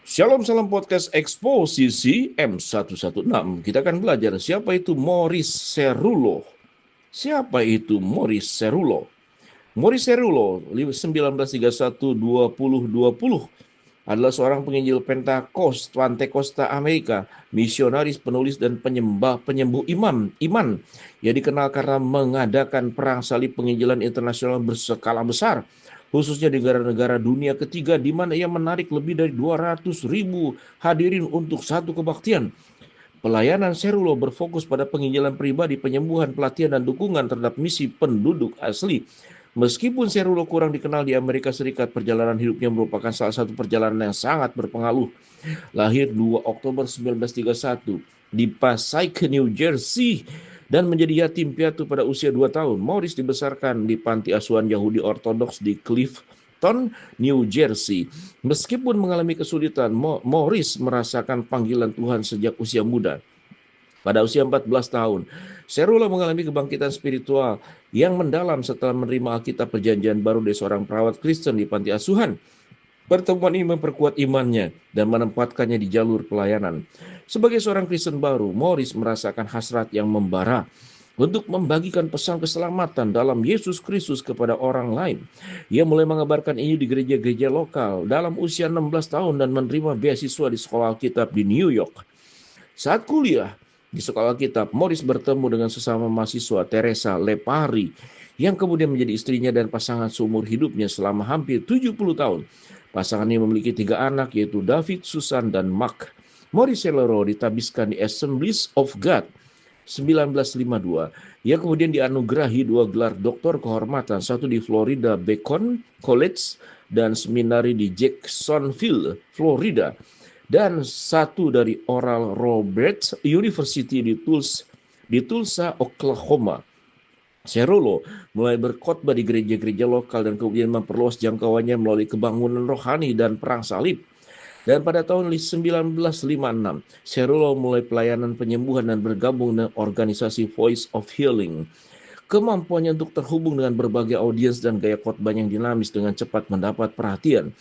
Shalom salam podcast eksposisi M116. Kita akan belajar siapa itu Maurice Cerullo. Siapa itu Maurice Cerullo? Maurice Cerullo 1931-2020 adalah seorang penginjil Pantekosta Amerika, misionaris, penulis dan penyembuh iman. Ia dikenal karena mengadakan perang salib penginjilan internasional berskala besar, khususnya di negara-negara dunia ketiga, di mana ia menarik lebih dari 200.000 hadirin untuk satu kebaktian. Pelayanan Cerullo berfokus pada penginjilan pribadi, penyembuhan, pelatihan, dan dukungan terhadap misi penduduk asli. Meskipun Cerullo kurang dikenal di Amerika Serikat, perjalanan hidupnya merupakan salah satu perjalanan yang sangat berpengaruh. Lahir 2 Oktober 1931 di Passaic, New Jersey, dan menjadi yatim piatu pada usia 2 tahun. Maurice dibesarkan di panti asuhan Yahudi Ortodoks di Clifton, New Jersey. Meskipun mengalami kesulitan, Maurice merasakan panggilan Tuhan sejak usia muda. Pada usia 14 tahun, Cerullo mengalami kebangkitan spiritual yang mendalam setelah menerima Alkitab Perjanjian Baru dari seorang perawat Kristen di panti asuhan. Pertemuan ini memperkuat imannya dan menempatkannya di jalur pelayanan. Sebagai seorang Kristen baru, Maurice merasakan hasrat yang membara untuk membagikan pesan keselamatan dalam Yesus Kristus kepada orang lain. Ia mulai mengabarkan ini di gereja-gereja lokal dalam usia 16 tahun dan menerima beasiswa di sekolah Alkitab di New York. Saat kuliah di sekolah Alkitab, Maurice bertemu dengan sesama mahasiswa Teresa Lepari yang kemudian menjadi istrinya dan pasangan seumur hidupnya selama hampir 70 tahun. Pasangan ini memiliki 3 anak, yaitu David, Susan, dan Mark. Maurice Cerullo ditabiskan di Assemblies of God 1952. Ia kemudian dianugerahi 2 gelar doktor kehormatan, satu di Florida Bacon College dan seminari di Jacksonville, Florida, dan satu dari Oral Roberts University di Tulsa, Oklahoma. Cerullo mulai berkhotbah di gereja-gereja lokal dan kemudian memperluas jangkauannya melalui kebangunan rohani dan perang salib. Dan pada tahun 1956, Cerullo mulai pelayanan penyembuhan dan bergabung dengan organisasi Voice of Healing. Kemampuannya untuk terhubung dengan berbagai audiens dan gaya khotbah yang dinamis dengan cepat mendapat perhatian.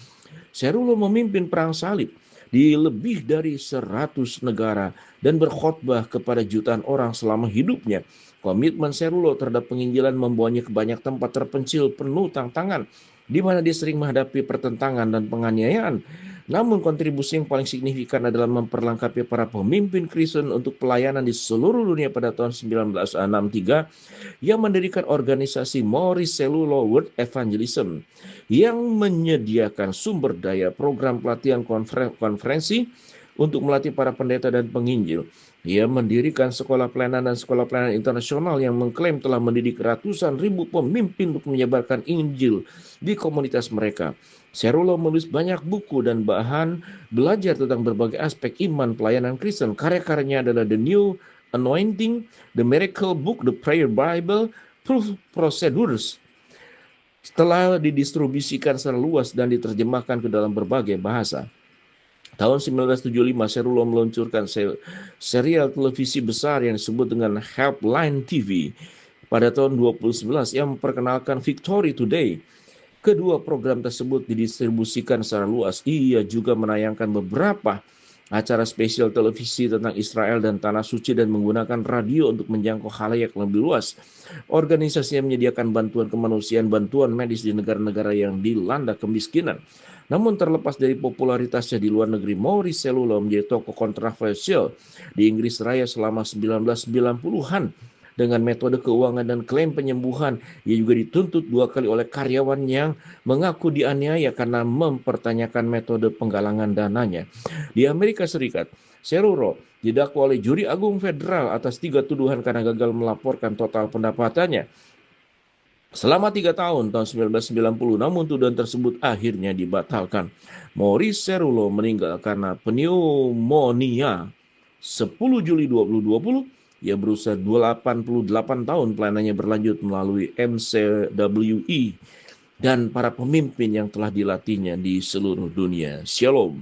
Cerullo memimpin perang salib di lebih dari 100 negara dan berkhotbah kepada jutaan orang selama hidupnya. Komitmen Cerullo terhadap penginjilan membawanya ke banyak tempat terpencil penuh tantangan, di mana dia sering menghadapi pertentangan dan penganiayaan. Namun kontribusi yang paling signifikan adalah memperlengkapi para pemimpin Kristen untuk pelayanan di seluruh dunia pada tahun 1963 yang mendirikan organisasi Maurice Cerullo World Evangelism yang menyediakan sumber daya, program pelatihan, konferensi untuk melatih para pendeta dan penginjil. Ia mendirikan sekolah pelayanan dan sekolah pelayanan internasional yang mengklaim telah mendidik ratusan ribu pemimpin untuk menyebarkan Injil di komunitas mereka. Cerullo menulis banyak buku dan bahan belajar tentang berbagai aspek iman pelayanan Kristen. Karya-karyanya adalah The New Anointing, The Miracle Book, The Prayer Bible, Proof Procedures. Setelah didistribusikan secara luas dan diterjemahkan ke dalam berbagai bahasa. Tahun 1975, Cerullo meluncurkan serial televisi besar yang disebut dengan Helpline TV. Pada tahun 2011, ia memperkenalkan Victory Today. Kedua program tersebut didistribusikan secara luas. Ia juga menayangkan beberapa acara spesial televisi tentang Israel dan Tanah Suci dan menggunakan radio untuk menjangkau khalayak lebih luas. Organisasinya menyediakan bantuan kemanusiaan, bantuan medis di negara-negara yang dilanda kemiskinan. Namun terlepas dari popularitasnya di luar negeri, Maurice Cerullo menjadi tokoh kontroversial di Inggris Raya selama 1990-an. Dengan metode keuangan dan klaim penyembuhan, ia juga dituntut 2 kali oleh karyawan yang mengaku dianiaya karena mempertanyakan metode penggalangan dananya. Di Amerika Serikat, Cerullo didakwa oleh Juri Agung Federal atas 3 tuduhan karena gagal melaporkan total pendapatannya selama 3 tahun 1990, namun tuduhan tersebut akhirnya dibatalkan. Maurice Cerullo meninggal karena pneumonia 10 Juli 2020. Ia berusia 88 tahun, pelayanannya berlanjut melalui MCWI dan para pemimpin yang telah dilatihnya di seluruh dunia. Shalom.